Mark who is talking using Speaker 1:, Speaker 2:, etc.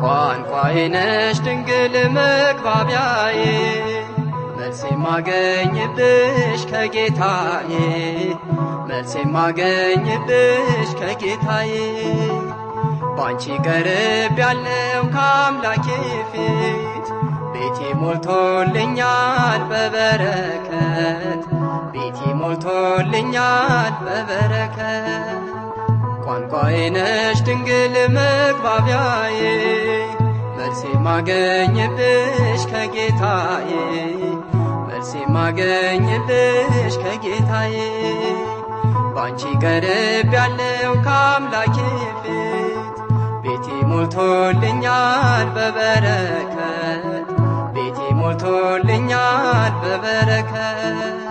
Speaker 1: ቋንቋዬ ነሽ ድንግል መግባቢያዬ መልሴ ማገኝብሽ ከጌታዬ መልሴ ማገኝብሽ ከጌታዬ ባንቺ ቀርቤያለሁ ከአምላኬ ፊት ቤቴ ሞልቶልኛል በበረከት ቤቴ ሞልቶልኛል በበረከት ቋንቋዬ ነሽ ድንግል መግባቢያዬ መልሴ ማገኝብሽ ከጌታዬ መልሴ ማገኝብሽ ከጌታዬ ባንቺ ቀርቤያለሁ ከአምላኬ ፊት ቤቴ ሞልቶልኛል በበረከት ቤቴ ሞልቶልኛል በበረከት